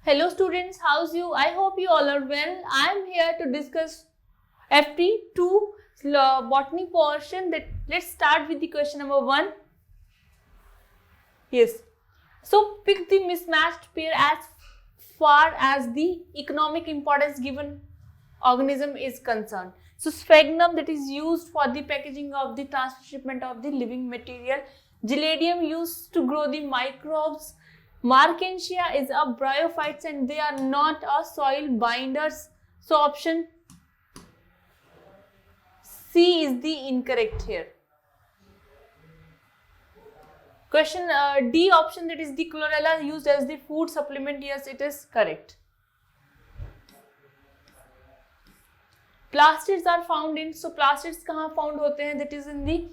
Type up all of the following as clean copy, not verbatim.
Hello students, how's you? I hope you all are well. I am here to discuss FT2 botany portion. Let's start with the question number 1. Yes. So pick the mismatched pair as far as the economic importance given organism is concerned. So sphagnum, that is used for the packaging of the transshipment of the living material. Gelidium used to grow the microbes. Markensia is a bryophytes and they are not a soil binders. So option C is the incorrect here. Question D option, that is the chlorella used as the food supplement. Yes, it is correct. Plastids are found in, so plastids कहाँ found होते हैं? That is in the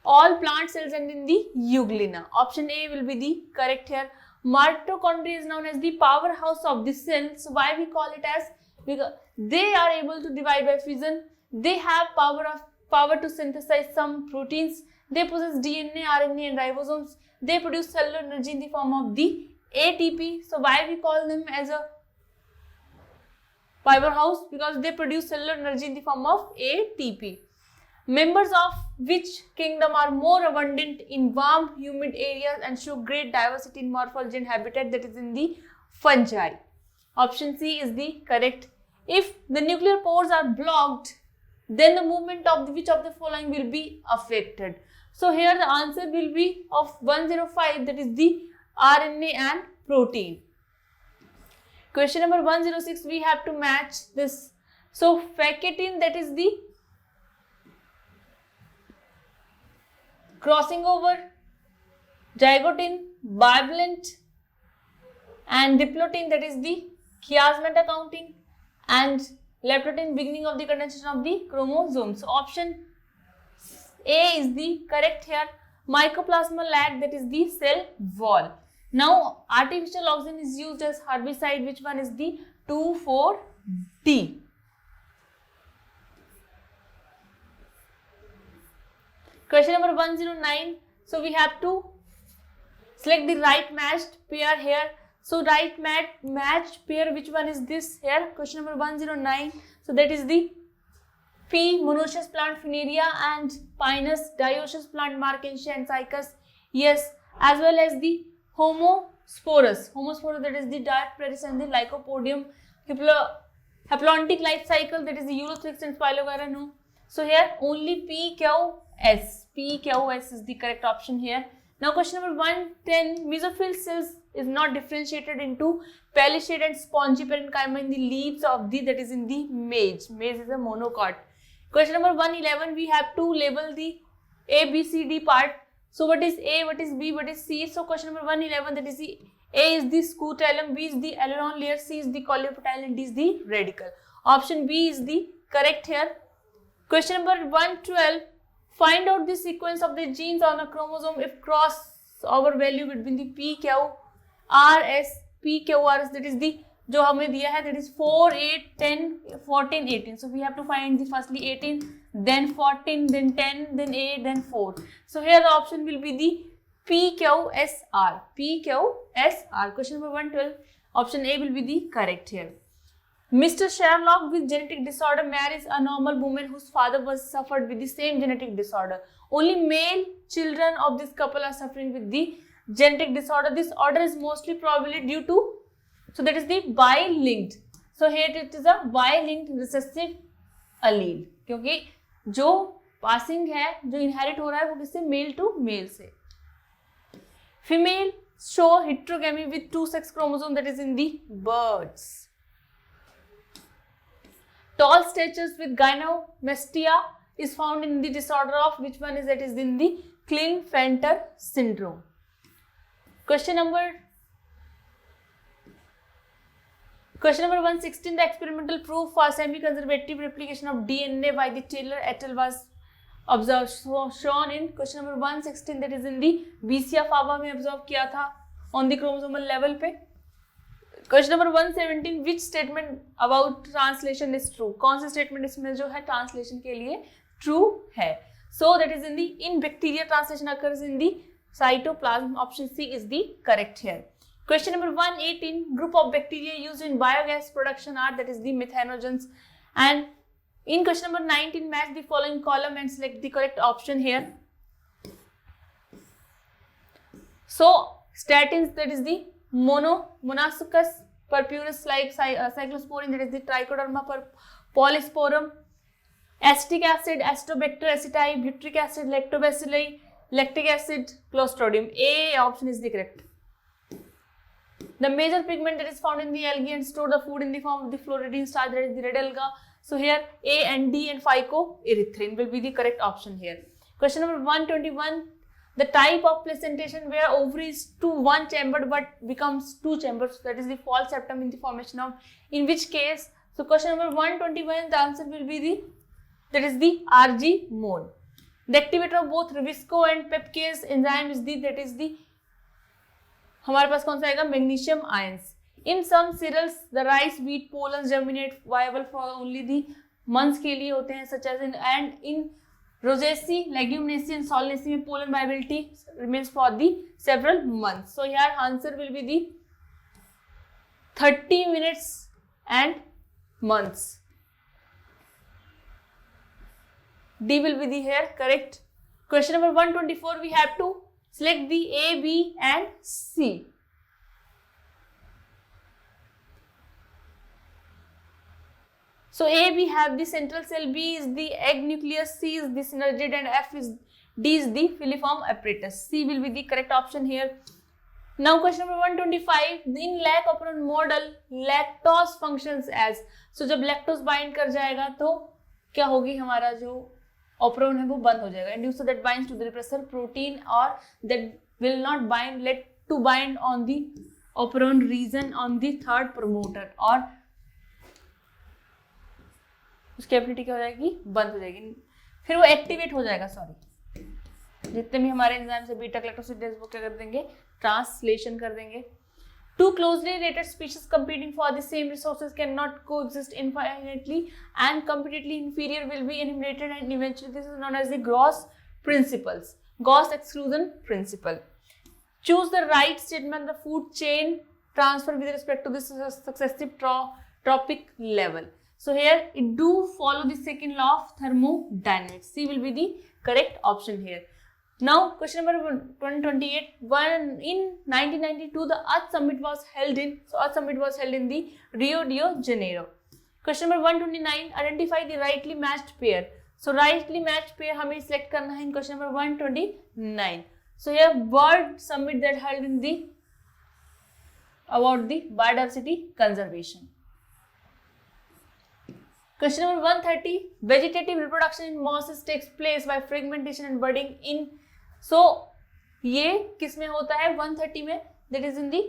all plant cells and in the euglena. Option A will be the correct here. Mitochondria is known as the powerhouse of the cells. Why we call it as? Because they are able to divide by fission. They have power to synthesize some proteins. They possess DNA, RNA and ribosomes. They produce cellular energy in the form of the ATP. So why we call them as a powerhouse? Because they produce cellular energy in the form of ATP. Members of which kingdom are more abundant in warm, humid areas and show great diversity in morphology and habitat? That is in the fungi. Option C is the correct. If the nuclear pores are blocked, then the movement of which of the following will be affected? So here the answer will be of 105, that is the RNA and protein. Question number 106, we have to match this. So facetin, that is the crossing over, zygotin, bivalent, and diplotin, that is the chiasmata counting, and leptotin, beginning of the condensation of the chromosomes. So option A is the correct here. Mycoplasma lag, that is the cell wall. Now artificial oxygen is used as herbicide. Which one is the 2,4-D? Question number 109. So we have to select the right matched pair here. So right matched pair, which one is this here? Question number 109. So that is the P. monoecious plant Funaria and Pinus, dioecious plant Markensia and Cycas. Yes, as well as the Homosporous. Homosporous, that is the Diospharis and the Lycopodium. Haplontic life cycle, that is the Eurothrix and Spilogyra. No. So here only PQS. PQS is the correct option here. Now question number 110. Mesophyll cells is not differentiated into palisade and spongy parenchyma in the leaves of the, that is in the maize. Maize is a monocot. Question number 111. We have to label the A, B, C, D part. So what is A, what is B, what is C? So question number 111, that is the A is the scutellum, B is the aileron layer, C is the coleoptile and D is the radicle. Option B is the correct here. Question number 112. Find out the sequence of the genes on a chromosome if crossover value between the PQRS, PQRS, that is the जो हमें दिया है, that is 4, 8, 10, 14, 18. So we have to find the firstly 18, then 14, then 10, then 8, then 4. So here the option will be the PQSR. PQSR. Question number 112. Option A will be the correct here. Mr. Sherlock with genetic disorder marries a normal woman whose father was suffered with the same genetic disorder. Only male children of this couple are suffering with the genetic disorder. This order is mostly probably due to, so that is the Y-linked. So here it is a Y-linked recessive allele. क्योंकि जो passing है, जो inherit हो रहा है वो किससे? Male to male से. Female show heterogamy with 2 sex chromosomes, that is in the birds. Tall statures with gynecomastia is found in the disorder of which one is? That is in the Klinefelter syndrome. Question number 116. The experimental proof for semi-conservative replication of DNA by the Taylor et al. Was observed, so shown in question number 116, that is in the Vicia fava में observe किया था on the chromosomal level पे. Question number 117. Which statement about translation is true? कौन सा statement इसमें जो है translation के लिए true है? So that is in bacteria translation occurs in the cytoplasm. Option C is the correct here. Question number 118, group of bacteria used in biogas production are, that is the methanogens. And in question number 19, match the following column and select the correct option here. So statins, that is the Monosuchus purpureus, like cyclosporin, that is the Trichoderma polysporum, acetic acid Acetobacter aceti, butyric acid Lactobacilli, lactic acid Clostridium. A option is the correct. The major pigment that is found in the algae and store the food in the form of the fluoridine starch, that is the red alga. So here A and D and phycoerythrin will be the correct option here. Question number 121, the type of placentation where ovary is to one chambered but becomes two chambers, that is the false septum in the formation of, in which case. So question number 121, the answer will be the, that is the RG mode. The activator of both Revsco and peptidase enzyme is the, that is the, हमारे पास कौन सा आएगा, magnesium ions. In some cereals the rice wheat pollens germinate viable for only the months के लिए होते हैं, such as in and in rosaceae, leguminosae and solanaceae में pollen viability remains for the several months. So here answer will be the 30 minutes and months. D will be the here correct. Question number 124, we have to select the A, B and C. So A, we have the central cell, B is the egg nucleus, C is the synergid and D is the filiform apparatus. C will be the correct option here. Now question number 125, in lac operon model lactose functions as. So जब lactose bind कर जाएगा तो क्या होगी, हमारा जो operon है वो बंद हो जाएगा. Inducer that binds to the repressor protein or that will not bind, let to bind on the operon region on the third promoter, और उसकी एबिलिटी क्या हो जाएगी, बंद हो जाएगी, फिर वो एक्टिवेट हो जाएगा. सॉरी, जितने भी हमारे एंजाइम से बीटा लैक्टोसिडेज वो क्या कर देंगे, ट्रांसलेशन कर देंगे. Two closely related species competing for the same resources cannot coexist infinitely, and competitively inferior will be eliminated, and eventually this is known as the Gauss principles, Gauss exclusion principle. Choose the right statement, the food chain transfer with respect to this successive tropic level. So here it do follow the second law of thermodynamics. C will be the correct option here. Now question number 128, in 1992 the Earth Summit was held in, so Earth Summit was held in the Rio de Janeiro. Question number 129, identify the rightly matched pair. So rightly matched pair हमें select करना है in question number 129. So here World Summit that held in the about the biodiversity conservation. Question number 130, vegetative reproduction in mosses takes place by fragmentation and budding in. So ये किस में होता है 130 में, that is in the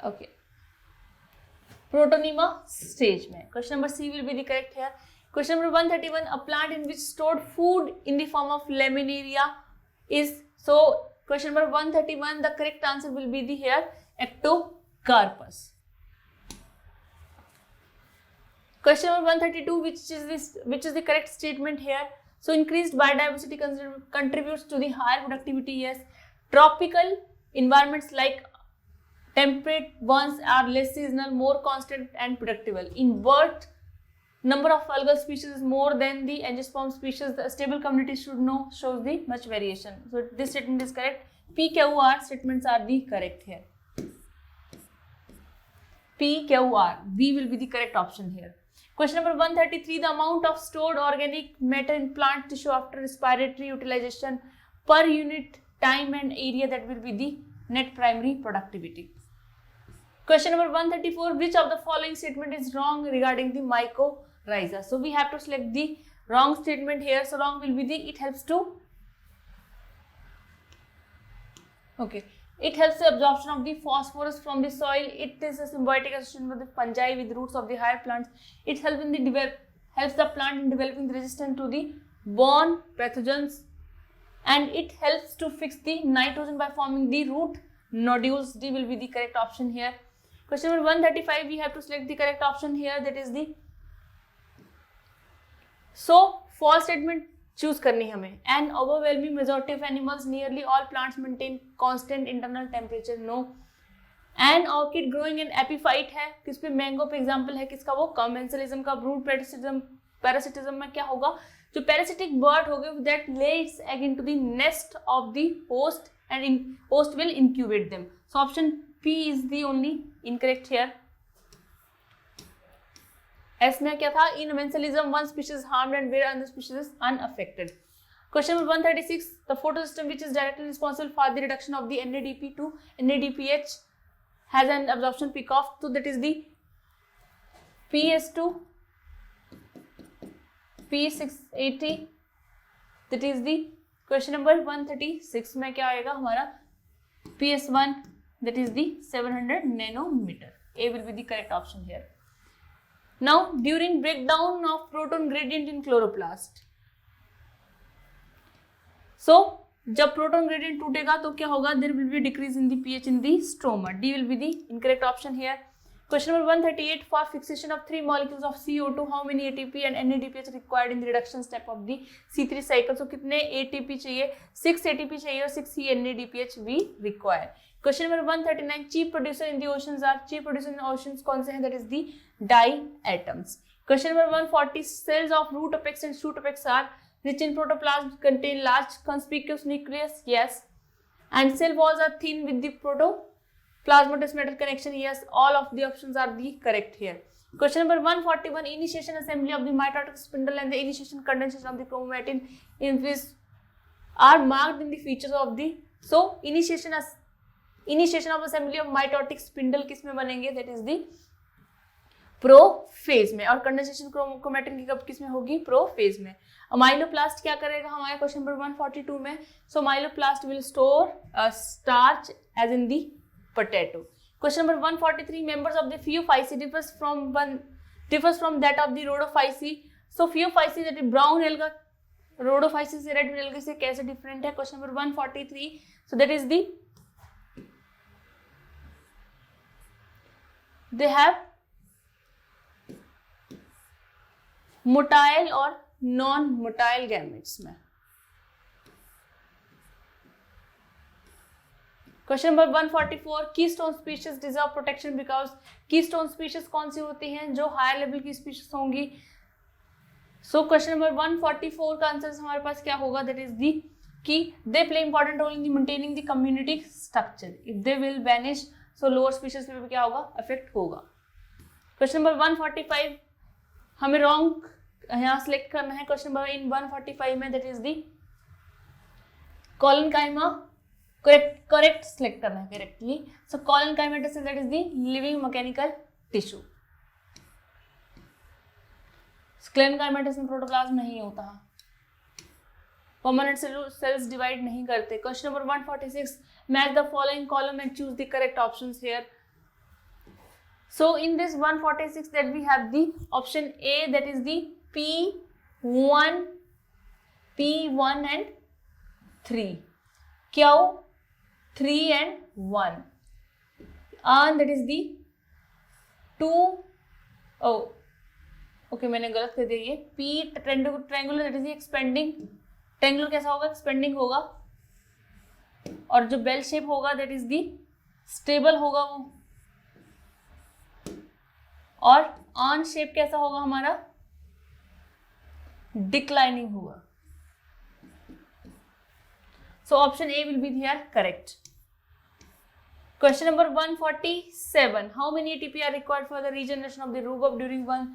okay Protonema stage में. Question number C will be the correct here. Question number 131, a plant in which stored food in the form of laminaria is. So question number 131, the correct answer will be the here Ectocarpus. Question number 132, which is the correct statement here. So increased biodiversity contributes to the higher productivity. Yes. Tropical environments like temperate ones are less seasonal, more constant and predictable. In birth, number of algal species is more than the angiosperm species. The stable community shows the much variation. So this statement is correct. P, Q, R statements are the correct here. P, Q, R. B will be the correct option here. Question number 133, the amount of stored organic matter in plant tissue after respiratory utilization per unit time and area, that will be the net primary productivity. Question number 134, which of the following statement is wrong regarding the mycorrhiza? So we have to select the wrong statement here. So wrong will be the, it helps the absorption of the phosphorus from the soil. It is a symbiotic association with the fungi with roots of the higher plants. It helps the plant in developing the resistance to the borne pathogens, and it helps to fix the nitrogen by forming the root nodules. D will be the correct option here. Question number 135, we have to select the correct option here, that is the. So false statement choose करनी है हमें. An overwhelming majority of animals, nearly all plants maintain constant internal temperature. No. An orchid growing in epiphyte है, किस पे? Mango पे example है किसका? वो कमेंसलिज्म का. ब्रूड पैरासिटिज्म में क्या होगा? जो पैरासिटिक बर्ड होगा that lays egg into the nest of the host and host will incubate them. So option P is the only incorrect here. S में क्या था? In commensalism one species harmed and where other species is unaffected. Question number 136, the photosystem which is directly responsible for the reduction of the NADP to NADPH has an absorption peak of, so that is the PS2 P680. that is the question number 136 में क्या आएगा हमारा? PS1 that is the 700 nanometer. A will be the correct option here. Now during breakdown of proton gradient in chloroplast, so जब proton gradient टूटेगा तो क्या होगा? There will be decrease in the pH in the stroma. D will be the incorrect option here. Question number 138, for fixation of 3 molecules of CO2 how many ATP and NADPH required in the reduction step of the C3 cycle. So कितने ATP चाहिए? 6 ATP चाहिए और 6 NADPH we require. Question number 139, chief producer in the oceans are. Chief producer in oceans कौन से हैं? That is the diatoms. Question number 140, cells of root apex and shoot apex are rich in protoplasm, contain large conspicuous nucleus. Yes. And cell walls are thin with the protoplasmatous metal connection. Yes. All of the options are the correct here. Question number 141, initiation assembly of the mitotic spindle and the initiation condensation of the chromatin in which are marked in the features of the, so initiation of assembly of mitotic spindle किसमें बनेंगे? That is the prophase में. और condensation chromatin की कब किसमें होगी? Prophase में. Amyloplast क्या करेगा हमारे क्वेश्चन नंबर 142 में? So amyloplast will store starch as in the potato. Question number 143, members of the phaeophyceae differs from that of the rhodophyceae. So phaeophyceae that is brown alga, rhodophyceae से red alga से कैसे different है? Question number 143, so that is the, they have motile और non motile gametes में. Question number 144, keystone species deserve protection because. Keystone species कौन सी होती हैं? जो हायर लेवल की स्पीशीज होंगी. सो क्वेश्चन नंबर 144 का आंसर हमारे पास क्या होगा? दैट इज दी कि they play important role in the maintaining the community structure. If they will vanish so lower species पे भी क्या होगा? अफेक्ट होगा. क्वेश्चन नंबर 145, हमें रॉन्ग यहाँ सिलेक्ट करना है. क्वेश्चन नंबर इन 145 में that is the collenchyma. Correct select करना है correctly. So collenchymatous that is the living mechanical tissue. Sclerenchymatous में प्रोटोप्लाज्म नहीं होता, परमानेंट सेल्स डिवाइड नहीं करते. Question number 146, match the following column and choose the correct options here. So in this 146 that we have the option A, that is the P1 and 3. Q 3 and 1. And that is the 2. Oh, okay, मैंने गलत कर दिया. ये P triangular that is the expanding. Triangular कैसा होगा? Expanding होगा. और जो बेल शेप होगा that is the stable होगा वो. और ऑन शेप कैसा होगा हमारा? डिक्लाइनिंग होगा. So option A will be here correct. Question number 147, how many ATP are required for the regeneration of the RuBP during one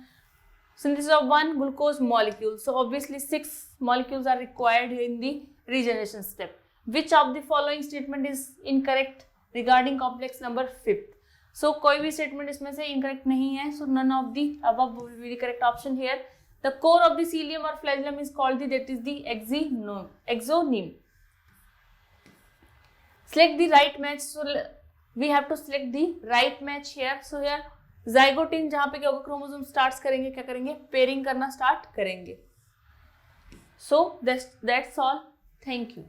synthesis of one glucose molecule? So obviously 6 molecules are required in the regeneration step. Which of the following statement is incorrect regarding complex number 5th? So कोई भी statement इसमें से incorrect नहीं है. So none of the above will be the correct option here. The core of the cilium और flagellum is called the, that is the axoneme. Select the right match. So we have to select the right match here. So here zygotene जहां पे क्या होगा? Chromosome start करेंगे, क्या करेंगे? Pairing करना start करेंगे. So that's all. Thank you.